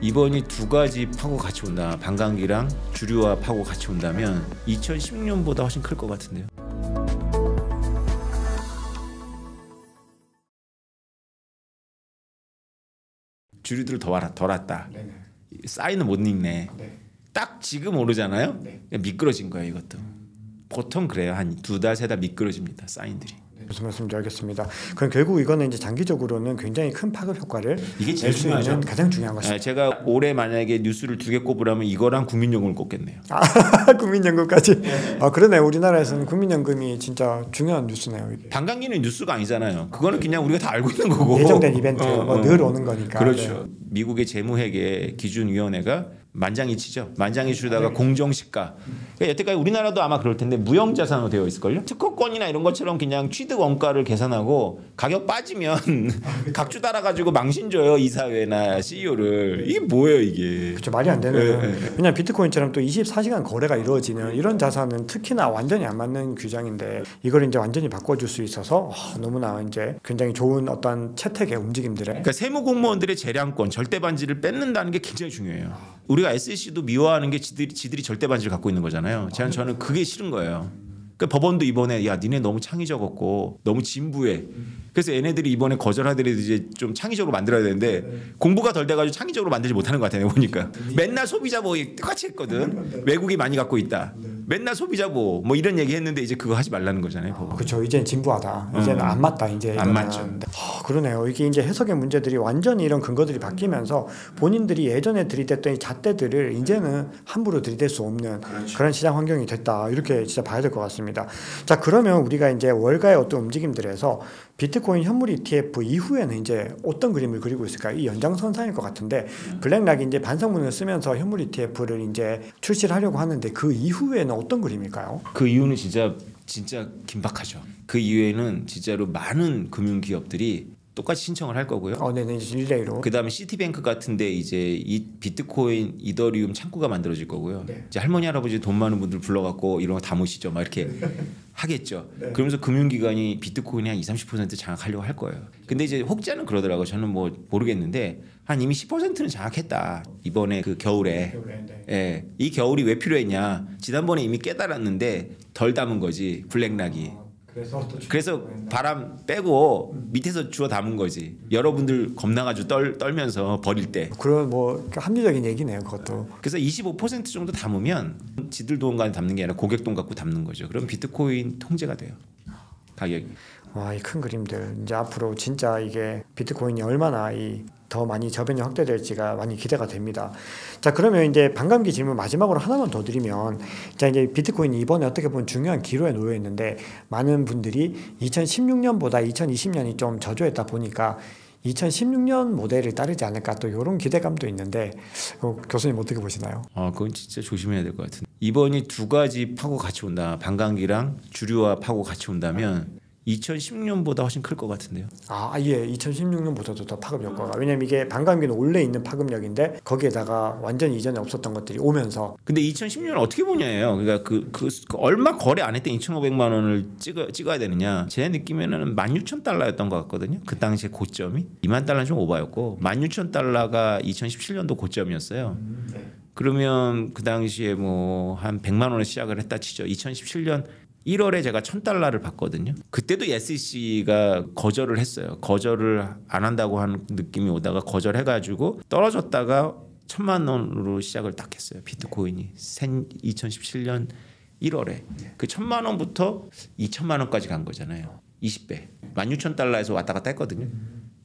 이번이 두 가지 파고 같이 온다. 반감기랑 주류와 파고 같이 온다면 2016년보다 훨씬 클 것 같은데요. 주류들 덜 왔다. 네네. 사인은 못 읽네. 네. 딱 지금 오르잖아요. 네. 미끄러진 거예요 이것도. 보통 그래요. 한 두 달 세 달 미끄러집니다. 사인들이. 무슨 말씀인지 알겠습니다. 그럼 결국 이거는 이제 장기적으로는 굉장히 큰 파급 효과를 낼 수 있는 가장 중요한 것이죠. 네, 제가 올해 만약에 뉴스를 두 개 꼽으라면 이거랑 국민연금을 꼽겠네요. 국민연금까지. 그러네요. 우리나라에서는 국민연금이 진짜 중요한 뉴스네요. 이게. 반감기는 뉴스가 아니잖아요. 그거는 그냥 우리가 다 알고 있는 거고. 예정된 이벤트 늘 오는 거니까. 그렇죠. 네. 미국의 재무회계 기준위원회가 만장일치죠. 만장일치로다가 공정시가. 그러니까 여태까지 우리나라도 아마 그럴 텐데 무형자산으로 되어 있을걸요. 특허권이나 이런 것처럼 그냥 취득 원가를 계산하고 가격 빠지면 각주 달아가지고 망신줘요. 이사회나 CEO를. 이게 뭐예요 이게. 그렇죠. 말이 안 되는. 왜냐하면 비트코인처럼 또 24시간 거래가 이루어지는 이런 자산은 특히나 완전히 안 맞는 규정인데 이걸 이제 완전히 바꿔줄 수 있어서 너무나 이제 굉장히 좋은 어떤 채택의 움직임들에. 그러니까 세무 공무원들의 재량권, 절대 반지를 뺏는다는 게 굉장히 중요해요. 우리가 SEC도 미워하는 게 지들이 절대 반지를 갖고 있는 거잖아요. 저는 그게 싫은 거예요. 그러니까 법원도 이번에 야 니네 너무 창의적이고 너무 진부해. 그래서 얘네들이 이번에 거절하더라도 이제 좀 창의적으로 만들어야 되는데 공부가 덜 돼가지고 창의적으로 만들지 못하는 것 같아요. 보니까 맨날 소비자 보호 똑같이 했거든. 외국이 많이 갖고 있다. 맨날 소비자 보호 뭐 이런 얘기 했는데 이제 그거 하지 말라는 거잖아요. 법은. 그렇죠. 이제는 진부하다. 이제는 안 맞다. 이제 안 맞죠. 그러네요. 이게 이제 해석의 문제들이 완전히 이런 근거들이 바뀌면서 본인들이 예전에 들이댔던 이 잣대들을 이제는 함부로 들이댈 수 없는 그런 시장 환경이 됐다. 이렇게 진짜 봐야 될 것 같습니다. 자, 그러면 우리가 이제 월가의 어떤 움직임들에서 비트코인 현물 ETF 이후에는 이제 어떤 그림을 그리고 있을까요? 이 연장선상일 것 같은데 블랙락이 이제 반성문을 쓰면서 현물 ETF를 이제 출시를 하려고 하는데 그 이후에는 어떤 그림일까요? 그 이유는 진짜 긴박하죠. 그 이후에는 진짜로 많은 금융기업들이 똑같이 신청을 할 거고요. 네네, 릴레이로. 그다음에 시티뱅크 같은데 이제 이 비트코인, 이더리움 창구가 만들어질 거고요. 네. 이제 할머니 할아버지 돈 많은 분들 불러갖고 이런 거 담으시죠, 막 이렇게 하겠죠. 네. 그러면서 금융기관이 비트코인이 한 20-30% 장악하려고 할 거예요. 근데 이제 혹자는 그러더라고요. 저는 뭐 모르겠는데 한 이미 10%는 장악했다. 이번에 그 겨울에. 네. 예, 이 겨울이 왜 필요했냐? 지난번에 이미 깨달았는데 덜 담은 거지 블랙락이. 그래서 바람 빼고 밑에서 주워 담은 거지. 여러분들 겁나가지고 떨면서 버릴 때. 그런 뭐 합리적인 얘기네요, 그것도. 그래서 25% 정도 담으면 지들 돈 가지고 담는 게 아니라 고객 돈 갖고 담는 거죠. 그럼 비트코인 통제가 돼요. 가격이. 와, 이 큰 그림들. 이제 앞으로 진짜 이게 비트코인이 얼마나 더 많이 저변이 확대될지가 많이 기대가 됩니다. 자, 그러면 이제 반감기 질문 마지막으로 하나만 더 드리면, 자, 이제 비트코인이 이번에 어떻게 보면 중요한 기로에 놓여 있는데 많은 분들이 2016년보다 2020년이 좀 저조했다 보니까 2016년 모델을 따르지 않을까 또 이런 기대감도 있는데 교수님 어떻게 보시나요? 그건 진짜 조심해야 될 것 같은데 이번이 두 가지 파고 같이 온다. 반감기랑 주류와 파고 같이 온다면 2016년보다 훨씬 클 것 같은데요. 예, 2016년보다도 더 파급 효과가. 왜냐면 이게 반감기는 원래 있는 파급력인데 거기에다가 완전 이전에 없었던 것들이 오면서. 근데 2016년 어떻게 보냐예요. 그러니까 그 얼마 거래 안 했던 2,500만 원을 찍어야 되느냐. 제 느낌에는 16,000달러였던 것 같거든요. 그 당시에 고점이 2만 달러는 좀 오바였고 16,000달러가 2017년도 고점이었어요. 그러면 그 당시에 뭐 한 100만 원을 시작을 했다 치죠. 2017년 1월에 제가 1,000달러를 받거든요. 그때도 SEC가 거절을 했어요. 거절을 안 한다고 하는 느낌이 오다가 거절해가지고 떨어졌다가 1,000만 원으로 시작을 딱 했어요. 비트코인이 2017년 1월에 그 1,000만 원부터 2,000만 원까지 간 거잖아요. 20배. 16,000달러에서 왔다 갔다 했거든요.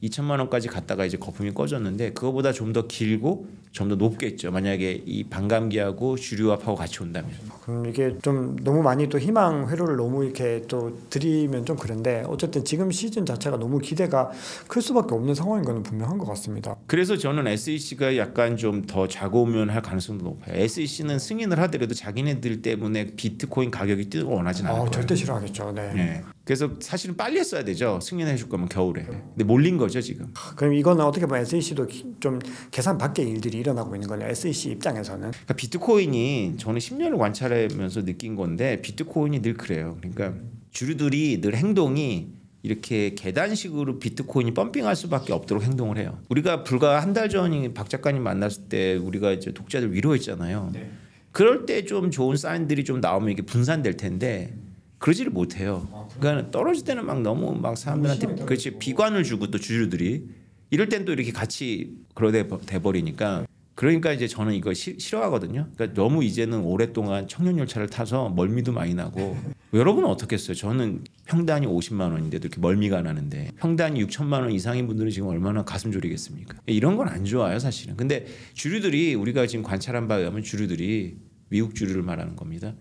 2,000만 원까지 갔다가 이제 거품이 꺼졌는데 그거보다 좀 더 길고 좀 더 높겠죠. 만약에 이 반감기하고 주류합하고 같이 온다면. 그럼 이게 좀 너무 많이 또 희망 회로를 너무 이렇게 또 드리면 좀 그런데 어쨌든 지금 시즌 자체가 너무 기대가 클 수밖에 없는 상황인 건 분명한 것 같습니다. 그래서 저는 SEC가 약간 좀 더 자고우면 할 가능성도 높아요. SEC는 승인을 하더라도 자기네들 때문에 비트코인 가격이 뛰는 걸 원하진 않아요. 절대 싫어하겠죠. 네. 그래서 사실은 빨리 했어야 되죠. 승인해 줄 거면 겨울에. 근데 몰린 거죠 지금. 그럼 이거는 어떻게 보면 SEC도 좀 계산 밖의 일들이 일어나고 있는 거네요. SEC 입장에서는. 그러니까 비트코인이 저는 10년을 관찰하면서 느낀 건데 비트코인이 늘 그래요. 그러니까 주류들이 늘 행동이 이렇게 계단식으로 비트코인이 펌핑할 수밖에 없도록 행동을 해요. 우리가 불과 한 달 전이 박 작가님 만났을 때 우리가 이제 독자들 위로했잖아요. 네. 그럴 때 좀 좋은 사인들이 좀 나오면 이게 분산될 텐데 그러지를 못해요. 그러니까 떨어질 때는 막 너무 막 사람들한테 그렇지 비관을 주고 또 주주들이 이럴 땐 또 이렇게 같이 그러돼 버리니까 그러니까 이제 저는 이거 싫어하거든요. 그러니까 너무 이제는 오랫동안 청년 열차를 타서 멀미도 많이 나고 여러분은 어떻겠어요? 저는 평단이 50만 원인데도 이렇게 멀미가 나는데 평단이 6천만 원 이상인 분들은 지금 얼마나 가슴 졸이겠습니까? 이런 건 안 좋아요 사실은. 근데 주류들이 우리가 지금 관찰한 바에 의하면 주류들이 미국 주류를 말하는 겁니다.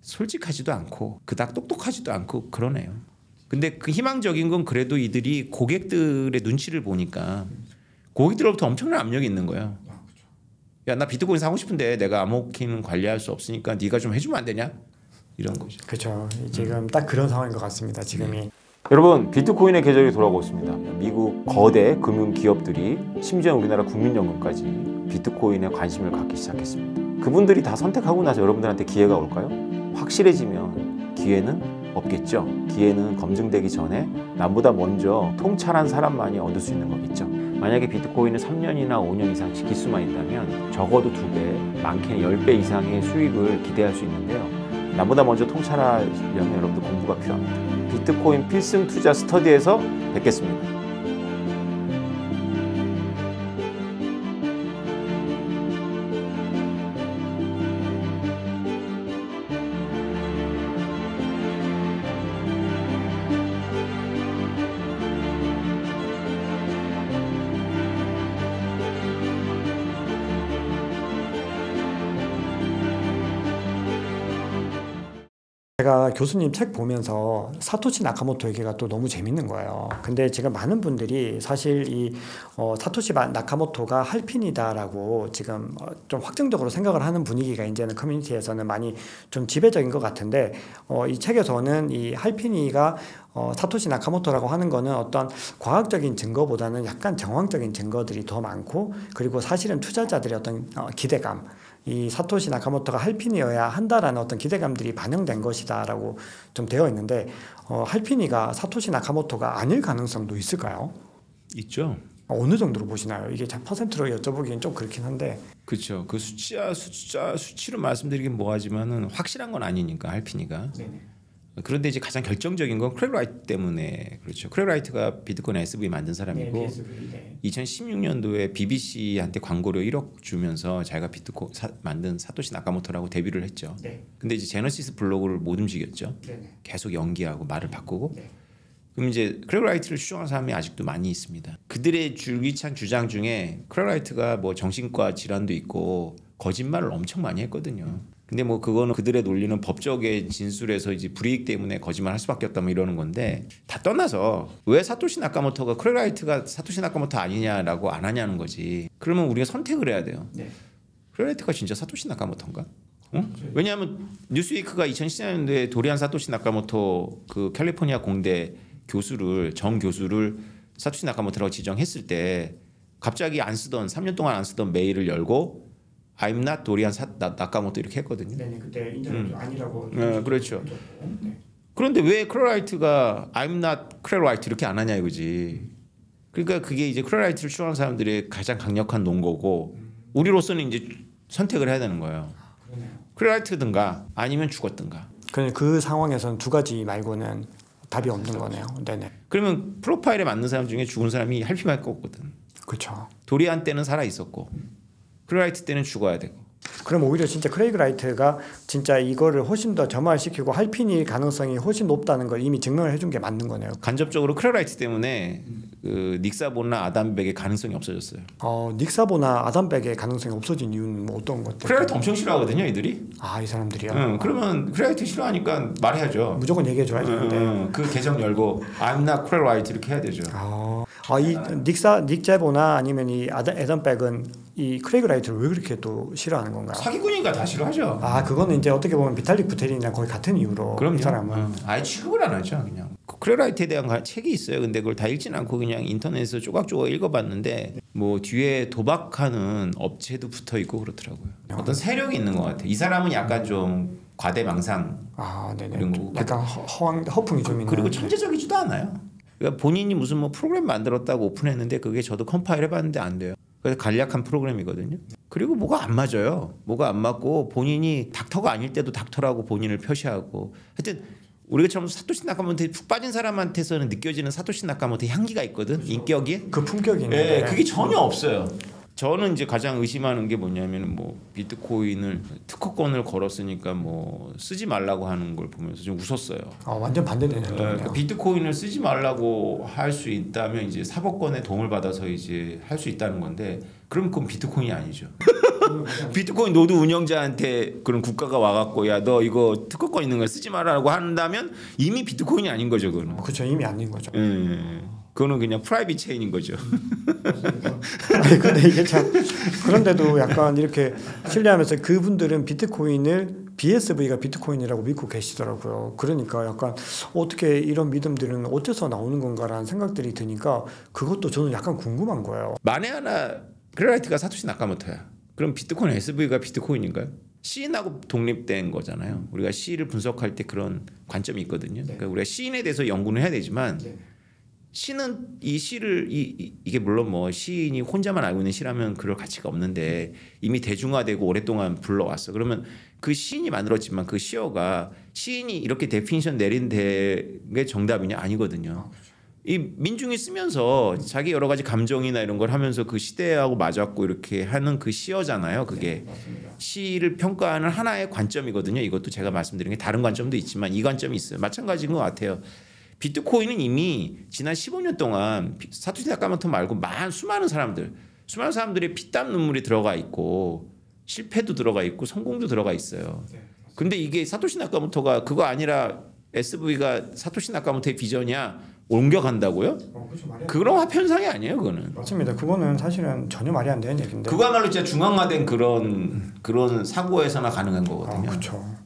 솔직하지도 않고 그닥 똑똑하지도 않고 그러네요. 근데 그 희망적인 건 그래도 이들이 고객들의 눈치를 보니까 고객들로부터 엄청난 압력이 있는 거예요. 야, 나 비트코인 사고 싶은데 내가 암호키는 관리할 수 없으니까 네가 좀 해주면 안 되냐? 이런 거죠. 그렇죠. 지금 딱 그런 상황인 것 같습니다. 지금이. 여러분 비트코인의 계절이 돌아오고 있습니다. 미국 거대 금융 기업들이 심지어 우리나라 국민연금까지 비트코인에 관심을 갖기 시작했습니다. 그분들이 다 선택하고 나서 여러분들한테 기회가 올까요? 확실해지면 기회는 없겠죠. 기회는 검증되기 전에 남보다 먼저 통찰한 사람만이 얻을 수 있는 거겠죠. 만약에 비트코인을 3년이나 5년 이상 지킬 수만 있다면 적어도 2배, 많게는 10배 이상의 수익을 기대할 수 있는데요. 남보다 먼저 통찰하려면 여러분들 공부가 필요합니다. 비트코인 필승 투자 스터디에서 뵙겠습니다. 제가 교수님 책 보면서 사토시 나카모토 얘기가 또 너무 재밌는 거예요. 근데 지금 많은 분들이 사실 이 사토시 나카모토가 할핀이다라고 지금 좀 확정적으로 생각을 하는 분위기가 이제는 커뮤니티에서는 많이 좀 지배적인 것 같은데 이 책에서는 이 할핀이가 사토시 나카모토라고 하는 거는 어떤 과학적인 증거보다는 약간 정황적인 증거들이 더 많고 그리고 사실은 투자자들의 어떤 기대감 이 사토시 나카모토가 할핀이어야 한다라는 어떤 기대감들이 반영된 것이다라고 좀 되어 있는데 할핀이가 사토시 나카모토가 아닐 가능성도 있을까요? 있죠. 어느 정도로 보시나요? 이게 퍼센트로 여쭤보기엔 좀 그렇긴 한데. 그렇죠. 그 수치로 말씀드리긴 뭐하지만은 확실한 건 아니니까 할핀이가. 네네. 그런데 이제 가장 결정적인 건 크랙 라이트 때문에 그렇죠. 크랙 라이트가 비트코인 SV 만든 사람이고 네, 네. 2016년도에 BBC한테 광고료 1억 주면서 자기가 비트코인 만든 사토시 나카모토라고 데뷔를 했죠. 네. 근데 이제 제너시스 블로그를 못 움직였죠. 네. 계속 연기하고 말을 바꾸고. 네. 그럼 이제 크랙 라이트를 추종하는 사람이 아직도 많이 있습니다. 그들의 줄기찬 주장 중에 크랙 라이트가 뭐 정신과 질환도 있고 거짓말을 엄청 많이 했거든요. 근데 뭐 그거는 그들의 논리는 법적의 진술에서 이제 불이익 때문에 거짓말 할 수밖에 없다 뭐 이러는 건데 다 떠나서 왜 사토시 나카모토가 크랙 라이트가 사토시 나카모토 아니냐라고 안 하냐는 거지. 그러면 우리가 선택을 해야 돼요. 네. 크랙 라이트가 진짜 사토시 나카모토인가? 응? 왜냐하면 뉴스위크가 2014년도에 도리안 사토시 나카모토 그 캘리포니아 공대 교수를 정 교수를 사토시 나카모토라고 지정했을 때 갑자기 안 쓰던 3년 동안 안 쓰던 메일을 열고 I'm not 도리안 나카모토 이렇게 했거든요. 네, 그때 인터넷 아니라고. 네, 그렇죠. 네. 그런데 왜 크랙 라이트가 I'm not 크랙 라이트 이렇게 안 하냐 이거지. 그러니까 그게 이제 크랙 라이트를 추구하는 사람들의 가장 강력한 논거고 우리로서는 이제 선택을 해야 되는 거예요. 크랙 라이트든가 아니면 죽었든가. 그 상황에서는 두 가지 말고는 답이 없는 거네요. 네네. 그러면 프로파일에 맞는 사람 중에 죽은 사람이 할피밖에 없거든. 그렇죠. 도리안 때는 살아 있었고 크랙 라이트 때는 죽어야 되고. 그럼 오히려 진짜 크레이그 라이트가 진짜 이거를 훨씬 더 점화시키고 할핀일 가능성이 훨씬 높다는 걸 이미 증명을 해준 게 맞는 거네요. 간접적으로 크랙 라이트 때문에 그 닉사본이나 아담백의 가능성이 없어졌어요. 닉사본이나 아담백의 가능성이 없어진 이유는 뭐 어떤 것들? 크랙 라이트 엄청 싫어하거든요, 이들이. 이 사람들이요. 응, 그러면 크랙 라이트 싫어하니까 말해야죠. 무조건 얘기해줘야 되는데. 그 계정 열고 I'm not 크랙 라이트 이렇게 해야 되죠. 이 닉제보나 아니면 이 아담백은 이 크레이그 라이트를 왜 그렇게 또 싫어하는 건가요? 사기꾼이니까 다 싫어하죠. 그거는 이제 어떻게 보면 비탈릭 부테린이랑 거의 같은 이유로. 그럼 이 사람은 아예 취급을 안 하죠, 그냥. 크랙 라이트에 대한 책이 있어요. 근데 그걸 다 읽진 않고 그냥 인터넷에서 조각조각 읽어봤는데 뭐 뒤에 도박하는 업체도 붙어 있고 그렇더라고요. 어떤 세력이 있는 것 같아. 이 사람은 약간 좀 과대망상. 네네. 그런 거고. 약간 허풍이 좀 있는. 그리고 천재적이지도 않아요. 그러니까 본인이 무슨 뭐 프로그램 만들었다고 오픈했는데 그게 저도 컴파일 해봤는데 안 돼요. 그래서 간략한 프로그램이거든요. 그리고 뭐가 안 맞아요. 뭐가 안 맞고 본인이 닥터가 아닐 때도 닥터라고 본인을 표시하고 하여튼 우리가처럼 사토시 나카모토에 푹 빠진 사람한테서는 느껴지는 사토시 나카모토의 향기가 있거든. 그렇죠. 인격이. 그 품격이 있는데 그게 전혀 없어요. 저는 이제 가장 의심하는 게 뭐냐면 뭐 비트코인을 특허권을 걸었으니까 뭐 쓰지 말라고 하는 걸 보면서 좀 웃었어요. 완전 반대되는 그러니까 비트코인을 쓰지 말라고 할 수 있다면 이제 사법권의 도움을 받아서 이제 할 수 있다는 건데 그럼 그건 비트코인이 아니죠. 비트코인 노드 운영자한테 그런 국가가 와갖고 야 너 이거 특허권 있는 걸 쓰지 말라고 한다면 이미 비트코인이 아닌 거죠. 그거는. 그렇죠. 이미 아닌 거죠. 그거는 그냥 프라이빗 체인인 거죠. 아니, 근데 이게 참 그런데도 약간 이렇게 신뢰하면서 그분들은 비트코인을 BSV가 비트코인이라고 믿고 계시더라고요. 그러니까 약간 어떻게 이런 믿음들은 어째서 나오는 건가라는 생각들이 드니까 그것도 저는 약간 궁금한 거예요. 만에 하나 크레라이트가 사토시 나카모토야. 그럼 비트코인 SV가 비트코인인가요? 시인하고 독립된 거잖아요. 우리가 시를 분석할 때 그런 관점이 있거든요. 그러니까 우리가 시인에 대해서 연구는 해야 되지만 시는 이 시를 이게 물론 뭐 시인이 혼자만 알고 있는 시라면 그럴 가치가 없는데 이미 대중화되고 오랫동안 불러왔어. 그러면 그 시인이 만들었지만 그 시어가 시인이 이렇게 데피니션 내린 게 정답이냐 아니거든요. 이 민중이 쓰면서 자기 여러 가지 감정이나 이런 걸 하면서 그 시대하고 맞았고 이렇게 하는 그 시어잖아요. 그게 시를 평가하는 하나의 관점이거든요. 이것도 제가 말씀드린 게 다른 관점도 있지만 이 관점이 있어요. 마찬가지인 것 같아요. 비트코인은 이미 지난 15년 동안 사토시 나카모토 말고 수많은 사람들의 피땀 눈물이 들어가 있고 실패도 들어가 있고 성공도 들어가 있어요. 근데 이게 사토시 나카모토가 그거 아니라 SV가 사토시 나카모토의 비전이야 옮겨간다고요? 그런 화편상이 아니에요, 그거는. 맞습니다. 그거는 사실은 전혀 말이 안 되는 얘기인데. 그거야말로 진짜 중앙화된 그런 사고에서나 가능한 거거든요. 그렇죠.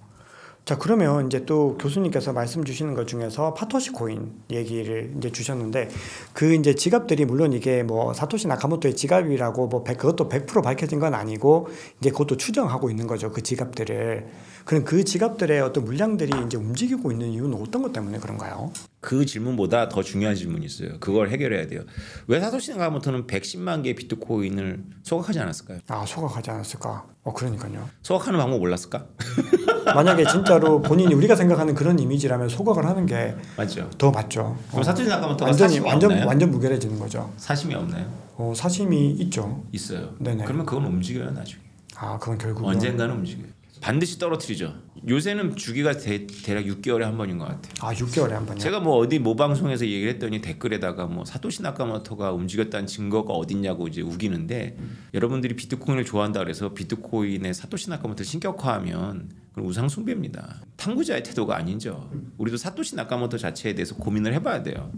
자, 그러면 이제 또 교수님께서 말씀 주시는 것 중에서 파토시 코인 얘기를 이제 주셨는데 그 이제 지갑들이 물론 이게 뭐 사토시 나카모토의 지갑이라고 뭐 그것도 100% 밝혀진 건 아니고 이제 그것도 추정하고 있는 거죠. 그 지갑들을. 그럼 그 지갑들의 어떤 물량들이 이제 움직이고 있는 이유는 어떤 것 때문에 그런가요? 그 질문보다 더 중요한 질문이 있어요. 그걸 해결해야 돼요. 왜 사토시 나카모토는 110만 개의 비트코인을 소각하지 않았을까요? 소각하지 않았을까? 그러니까요. 소각하는 방법 몰랐을까? 만약에 진짜로 본인이 우리가 생각하는 그런 이미지라면 소각을 하는 게 맞죠. 더 맞죠. 그럼 사토시 나카모토가 사심이 없나요? 완전 무결해지는 거죠. 사심이 없나요? 사심이 있죠. 있어요. 네네. 그러면 그건 움직여요 나중에. 그건 결국 언젠가는 움직여요. 반드시 떨어뜨리죠. 요새는 주기가 대략 6개월에 한 번인 것 같아요. 6개월에 한 번이요? 제가 뭐 어디 방송에서 얘기를 했더니 댓글에다가 뭐 사토시 나카모토가 움직였다는 증거가 어딨냐고 이제 우기는데 여러분들이 비트코인을 좋아한다 그래서 비트코인의 사토시 나카모토 신격화하면 그건 우상숭배입니다. 탐구자의 태도가 아니죠. 우리도 사토시 나카모토 자체에 대해서 고민을 해봐야 돼요.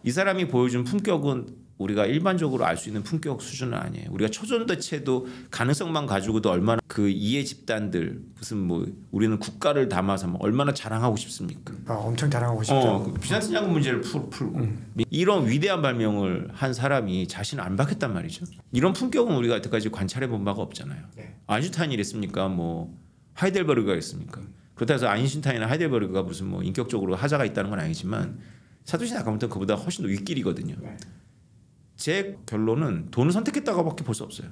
이 사람이 보여준 품격은 우리가 일반적으로 알 수 있는 품격 수준은 아니에요. 우리가 초전도체도 가능성만 가지고도 얼마나 그 이해 집단들 무슨 뭐 우리는 국가를 담아서 뭐 얼마나 자랑하고 싶습니까? 엄청 자랑하고 싶죠. 그 비자스 야금 문제를 풀고 이런 위대한 발명을 한 사람이 자신을 안 박혔단 말이죠. 이런 품격은 우리가 여태까지 관찰해 본 바가 없잖아요. 아인슈타인이 이랬습니까? 뭐 하이델베르그가 이랬습니까? 그렇다 해서 아인슈타인이나 하이델베르그가 무슨 뭐 인격적으로 하자가 있다는 건 아니지만 사토시 나카모토는 그보다 훨씬 더 윗길이거든요. 제 결론은 돈을 선택했다고밖에 볼 수 없어요.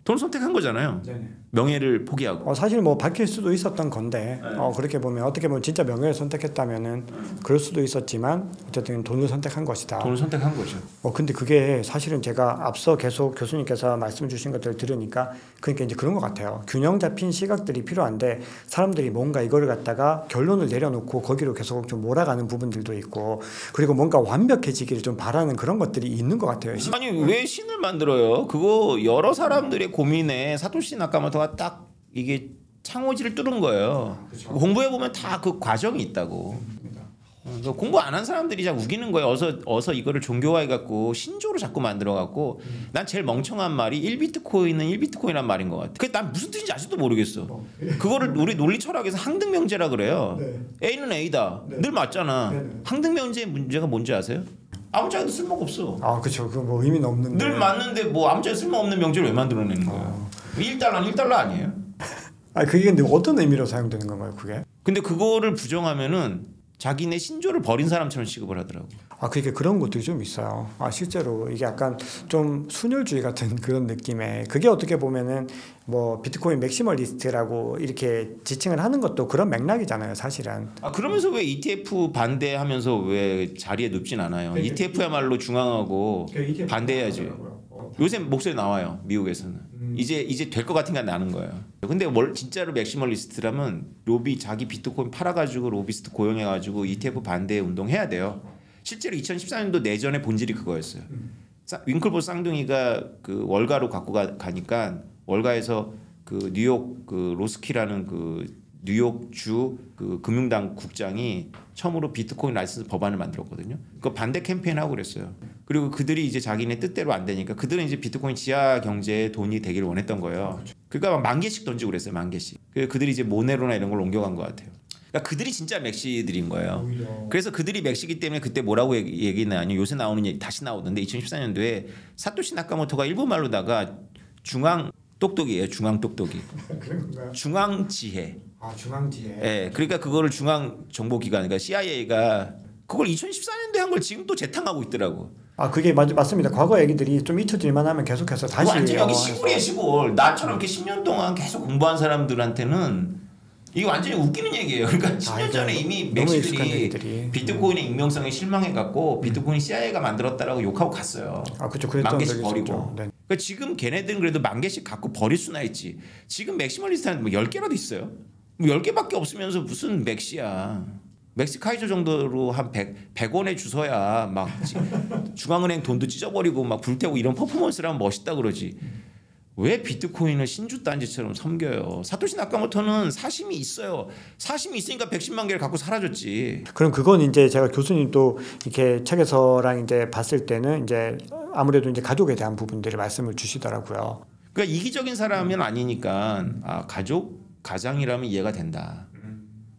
돈을 선택한 거잖아요. 네네. 명예를 포기하고. 사실 뭐 밝힐 수도 있었던 건데 그렇게 보면 어떻게 보면 진짜 명예를 선택했다면은 그럴 수도 있었지만 어쨌든 돈을 선택한 것이다. 돈을 선택한 거죠. 근데 그게 사실은 제가 앞서 계속 교수님께서 말씀 주신 것들을 들으니까 그러니까 이제 그런 것 같아요. 균형 잡힌 시각들이 필요한데 사람들이 뭔가 이거를 갖다가 결론을 내려놓고 거기로 계속 좀 몰아가는 부분들도 있고 그리고 뭔가 완벽해지기를 좀 바라는 그런 것들이 있는 것 같아요. 아니 왜 신을 만들어요? 그거 여러 사람들의 고민에 사토시 나카모토가 딱 이게 창호지를 뚫은 거예요. 그렇죠. 공부해 보면 다 그 과정이 있다고. 공부 안 한 사람들이 자꾸 우기는 거예요. 어서 이거를 종교화해 갖고 신조로 자꾸 만들어 갖고 난 제일 멍청한 말이 1비트코인은 1비트코인이란 말인 것 같아. 그게 난 무슨 뜻인지 아직도 모르겠어. 그거를 우리 논리 철학에서 항등명제라 그래요. A는 A다. 늘 맞잖아. 항등명제의 문제가 뭔지 아세요? 아무 짝에도 쓸모가 없어. 그렇죠. 그 뭐 의미는 없는데. 늘 맞는데 뭐 아무 짝에 쓸모없는 명제를 왜 만들어내는 거예요? 1달러는 1달러 아니에요? 그게 근데 어떤 의미로 사용되는 건가요, 그게? 근데 그거를 부정하면은 자기네 신조를 버린 사람처럼 취급을 하더라고. 그게 그런 것들이 좀 있어요. 실제로 이게 약간 좀 순혈주의 같은 그런 느낌의 그게 어떻게 보면은 뭐 비트코인 맥시멀리스트라고 이렇게 지칭을 하는 것도 그런 맥락이잖아요, 사실은. 그러면서 왜 ETF 반대하면서 왜 자리에 눕진 않아요? ETF야말로 중앙하고 반대해야지. 요새 목소리 나와요, 미국에서는. 이제 될 것 같은 게 나는 거예요. 근데 진짜로 맥시멀리스트라면 자기 비트코인 팔아가지고 로비스트 고용해가지고 ETF 반대 운동해야 돼요. 실제로 2014년도 내전의 본질이 그거였어요. 윙클보스 쌍둥이가 그 월가로 갖고 가니까 월가에서 그 뉴욕 그 로스키라는 그 뉴욕주 그 금융당 국장이 처음으로 비트코인 라이선스 법안을 만들었거든요. 그 반대 캠페인하고 그랬어요. 그리고 그들이 이제 자기네 뜻대로 안 되니까 그들은 이제 비트코인 지하 경제의 돈이 되기를 원했던 거예요. 그러니까 막 10,000개씩 던지고 그랬어요. 10,000개씩. 그들이 이제 모네로나 이런 걸 옮겨간 것 같아요. 그러니까 그들이 진짜 맥시들인 거예요. 그래서 그들이 맥시기 때문에 그때 뭐라고 얘기했나요? 요새 나오는 얘기 다시 나오던데 2014년도에 사토시 나카모토가 일본 말로다가 중앙 똑똑이에요. 중앙 똑똑이. 그런 건가요? 중앙 지혜. 중앙지에. 예, 그러니까 그거를 중앙 정보기관, 그러니까 CIA가 그걸 2014년도에 한 걸 지금 또 재탕하고 있더라고. 그게 맞습니다. 과거 얘기들이 좀 잊혀질만 하면 계속해서 다시. 완전 여기 시골이에요, 시골. 나처럼 이렇게 10년 동안 계속 공부한 사람들한테는 이게 완전히 웃기는 얘기예요. 그러니까 10년 전에 이미 맥시들이 비트코인의 익명성에 실망해갖고 비트코인 CIA가 만들었다라고 욕하고 갔어요. 그렇죠. 10,000개씩 버리고. 네. 그러니까 지금 걔네들은 그래도 10,000개씩 갖고 버릴 수나 있지. 지금 맥시멀리스트는 뭐 10개라도 있어요. 뭐 10개밖에 없으면서 무슨 맥시야. 맥시카이저 정도로 한 100원에 주서야 막 중앙은행 돈도 찢어버리고 막 불태우고 이런 퍼포먼스를 하면 멋있다 그러지. 왜 비트코인을 신주단지처럼 섬겨요? 사토시 나카모토는 사심이 있어요. 사심이 있으니까 110만 개를 갖고 사라졌지. 그럼 그건 이제 제가 교수님도 이렇게 책에서랑 이제 봤을 때는 이제 아무래도 이제 가족에 대한 부분들을 말씀을 주시더라고요. 그러니까 이기적인 사람은 아니니까 가장이라면 이해가 된다.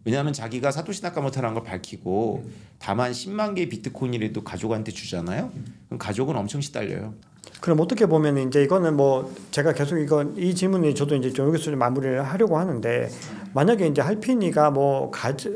왜냐하면 자기가 사토시 나카모토라는 걸 밝히고 다만 10만 개의 비트코인이라도 가족한테 주잖아요. 그럼 가족은 엄청 시달려요. 그럼 어떻게 보면 이제 이거는 뭐 제가 계속 이 질문이 저도 이제 좀 여기서 마무리를 하려고 하는데 만약에 이제 할피니가 뭐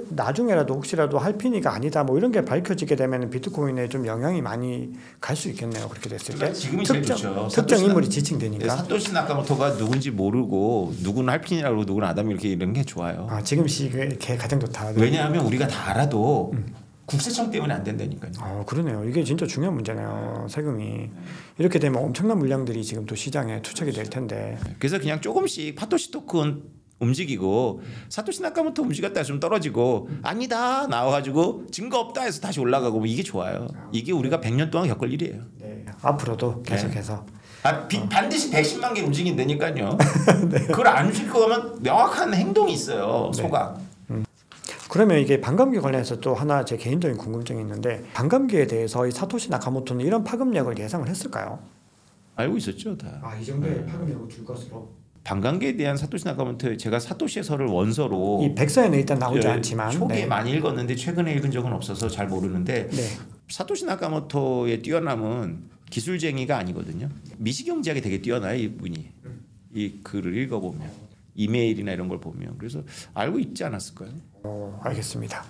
나중에라도 혹시라도 할피니가 아니다 뭐 이런 게 밝혀지게 되면 비트코인에 좀 영향이 많이 갈 수 있겠네요. 그렇게 됐을 때. 지금이 제일 좋죠. 특정 인물이 지칭되니까. 사토시 나카모토가 누군지 모르고 누구는 할피니라고 누구는 아담이 이렇게 이런 게 좋아요. 지금 시기에 가장 좋다. 왜냐하면 우리가 다 알아도 국세청 때문에 안 된다니까요. 그러네요. 이게 진짜 중요한 문제네요. 세금이 이렇게 되면 엄청난 물량들이 지금 또 시장에 투척이 될 텐데. 그래서 그냥 조금씩 파토시 토큰 움직이고 사토시 나카모토 움직였다 좀 떨어지고 아니다 나와가지고 증거 없다 해서 다시 올라가고 뭐 이게 좋아요. 이게 우리가 100년 동안 겪을 일이에요. 네. 앞으로도 계속해서. 반드시 110만 개 움직인다니까요. 네. 그걸 안 움직일 거면 명확한 행동이 있어요. 소각. 그러면 이게 반감기 관련해서 또 하나 제 개인적인 궁금증이 있는데 반감기에 대해서 이 사토시 나카모토는 이런 파급력을 예상을 했을까요? 알고 있었죠 다. 이 정도의 파급력을 줄 것으로. 반감기에 대한 사토시 나카모토 제가 사토시의 설을 원서로 이 백서에는 일단 나오지 않지만 초기에 많이 읽었는데 최근에 읽은 적은 없어서 잘 모르는데 사토시 나카모토의 뛰어남은 기술쟁이가 아니거든요. 미시경제학에 되게 뛰어나요 이분이. 이 글을 읽어보면 이메일이나 이런 걸 보면 그래서 알고 있지 않았을까요? 알겠습니다.